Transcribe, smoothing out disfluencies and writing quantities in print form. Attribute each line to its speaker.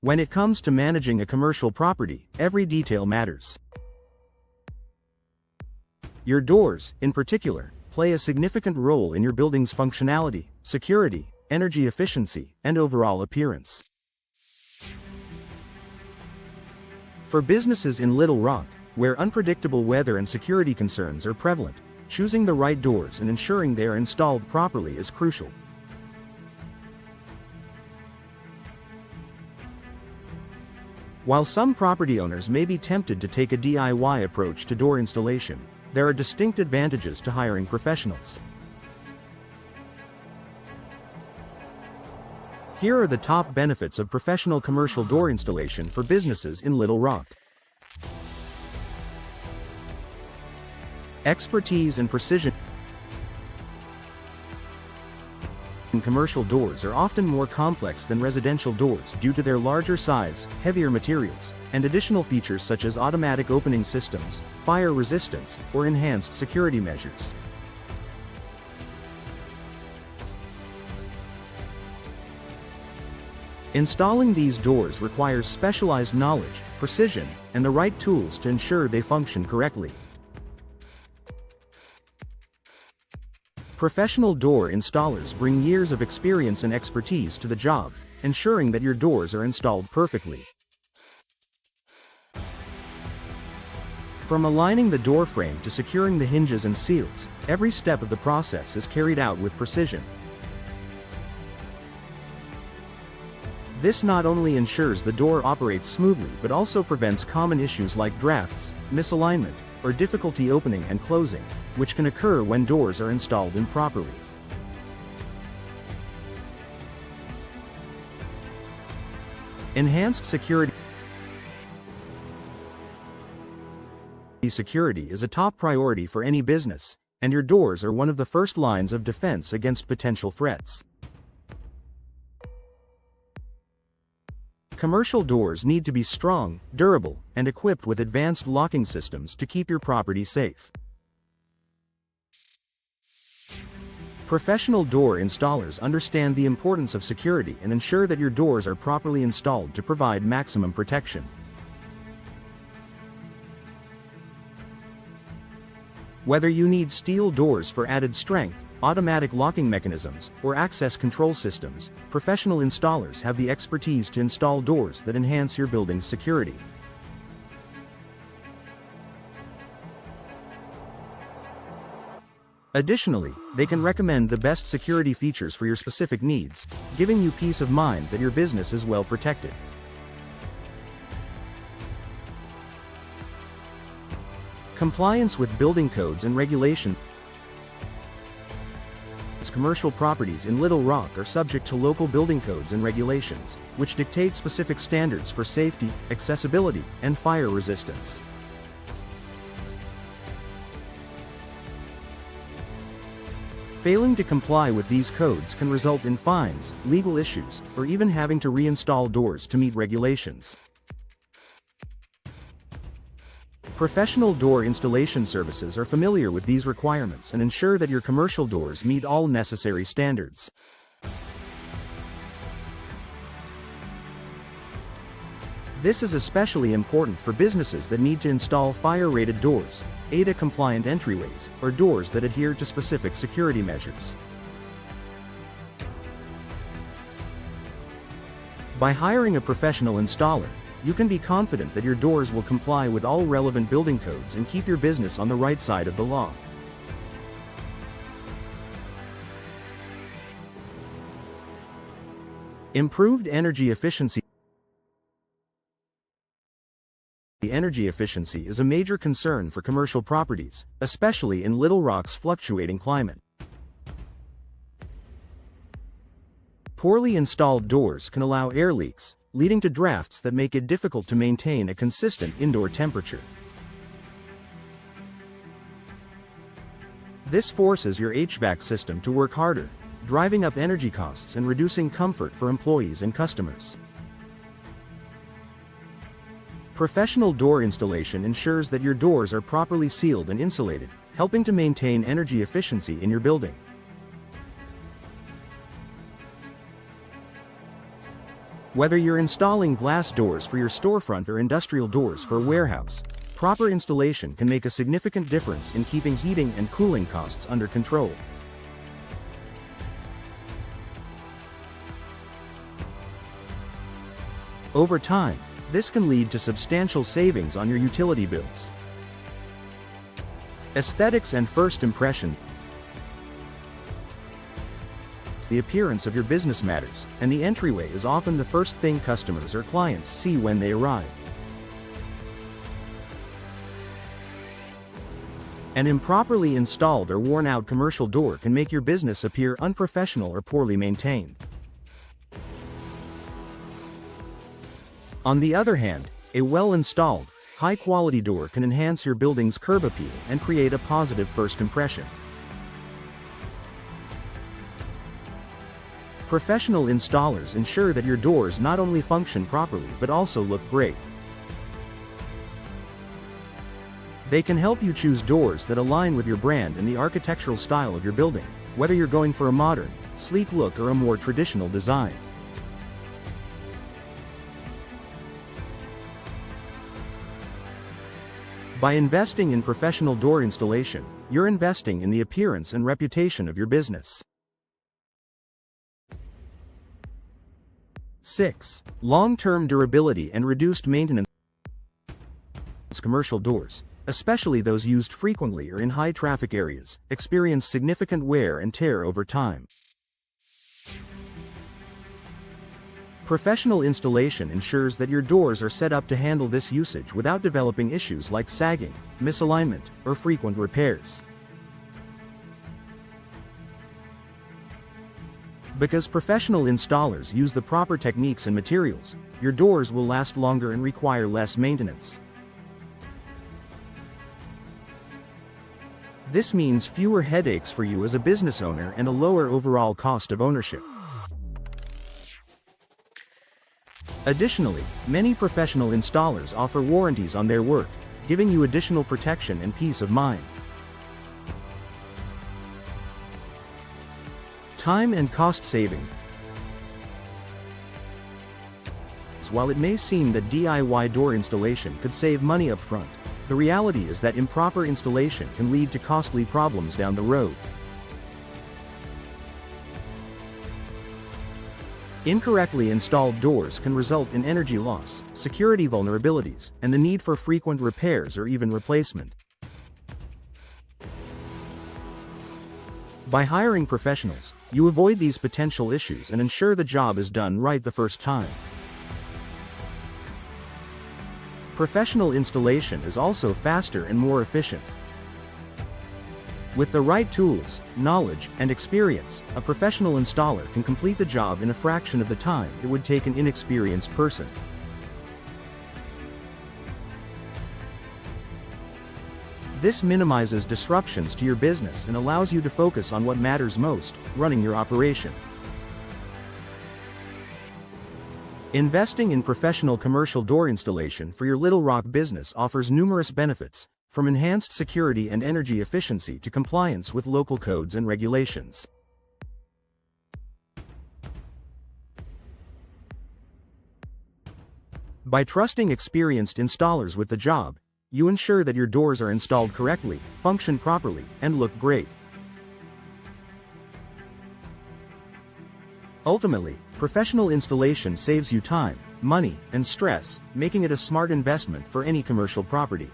Speaker 1: When it comes to managing a commercial property, every detail matters. Your doors, in particular, play a significant role in your building's functionality, security, energy efficiency, and overall appearance. For businesses in Little Rock, where unpredictable weather and security concerns are prevalent, choosing the right doors and ensuring they are installed properly is crucial. While some property owners may be tempted to take a DIY approach to door installation, there are distinct advantages to hiring professionals. Here are the top benefits of professional commercial door installation for businesses in Little Rock. Expertise and precision. Commercial doors are often more complex than residential doors due to their larger size, heavier materials, and additional features such as automatic opening systems, fire resistance, or enhanced security measures. Installing these doors requires specialized knowledge, precision, and the right tools to ensure they function correctly. Professional door installers bring years of experience and expertise to the job, ensuring that your doors are installed perfectly. From aligning the door frame to securing the hinges and seals, every step of the process is carried out with precision. This not only ensures the door operates smoothly but also prevents common issues like drafts, misalignment, or difficulty opening and closing, which can occur when doors are installed improperly. Enhanced security. Security is a top priority for any business, and your doors are one of the first lines of defense against potential threats. Commercial doors need to be strong, durable, and equipped with advanced locking systems to keep your property safe. Professional door installers understand the importance of security and ensure that your doors are properly installed to provide maximum protection. Whether you need steel doors for added strength, automatic locking mechanisms, or access control systems, professional installers have the expertise to install doors that enhance your building's security. Additionally, they can recommend the best security features for your specific needs, giving you peace of mind that your business is well protected. Compliance with building codes and regulations. Commercial properties in Little Rock are subject to local building codes and regulations, which dictate specific standards for safety, accessibility, and fire resistance. Failing to comply with these codes can result in fines, legal issues, or even having to reinstall doors to meet regulations. Professional door installation services are familiar with these requirements and ensure that your commercial doors meet all necessary standards. This is especially important for businesses that need to install fire-rated doors, ADA-compliant entryways, or doors that adhere to specific security measures. By hiring a professional installer, you can be confident that your doors will comply with all relevant building codes and keep your business on the right side of the law. Improved energy efficiency. Energy efficiency is a major concern for commercial properties, especially in Little Rock's fluctuating climate. Poorly installed doors can allow air leaks, leading to drafts that make it difficult to maintain a consistent indoor temperature. This forces your HVAC system to work harder, driving up energy costs and reducing comfort for employees and customers. Professional door installation ensures that your doors are properly sealed and insulated, helping to maintain energy efficiency in your building. Whether you're installing glass doors for your storefront or industrial doors for a warehouse, proper installation can make a significant difference in keeping heating and cooling costs under control. Over time, this can lead to substantial savings on your utility bills. Aesthetics and first impression. The appearance of your business matters, and the entryway is often the first thing customers or clients see when they arrive. An improperly installed or worn-out commercial door can make your business appear unprofessional or poorly maintained. On the other hand, a well-installed, high-quality door can enhance your building's curb appeal and create a positive first impression. Professional installers ensure that your doors not only function properly but also look great. They can help you choose doors that align with your brand and the architectural style of your building, whether you're going for a modern, sleek look or a more traditional design. By investing in professional door installation, you're investing in the appearance and reputation of your business. 6. Long-term durability and reduced maintenance. Commercial doors, especially those used frequently or in high-traffic areas, experience significant wear and tear over time. Professional installation ensures that your doors are set up to handle this usage without developing issues like sagging, misalignment, or frequent repairs. Because professional installers use the proper techniques and materials, your doors will last longer and require less maintenance. This means fewer headaches for you as a business owner and a lower overall cost of ownership. Additionally, many professional installers offer warranties on their work, giving you additional protection and peace of mind. Time and cost saving. While it may seem that DIY door installation could save money up front, the reality is that improper installation can lead to costly problems down the road. Incorrectly installed doors can result in energy loss, security vulnerabilities, and the need for frequent repairs or even replacement. By hiring professionals, you avoid these potential issues and ensure the job is done right the first time. Professional installation is also faster and more efficient. With the right tools, knowledge, and experience, a professional installer can complete the job in a fraction of the time it would take an inexperienced person. This minimizes disruptions to your business and allows you to focus on what matters most, running your operation. Investing in professional commercial door installation for your Little Rock business offers numerous benefits, from enhanced security and energy efficiency to compliance with local codes and regulations. By trusting experienced installers with the job, you ensure that your doors are installed correctly, function properly, and look great. Ultimately, professional installation saves you time, money, and stress, making it a smart investment for any commercial property.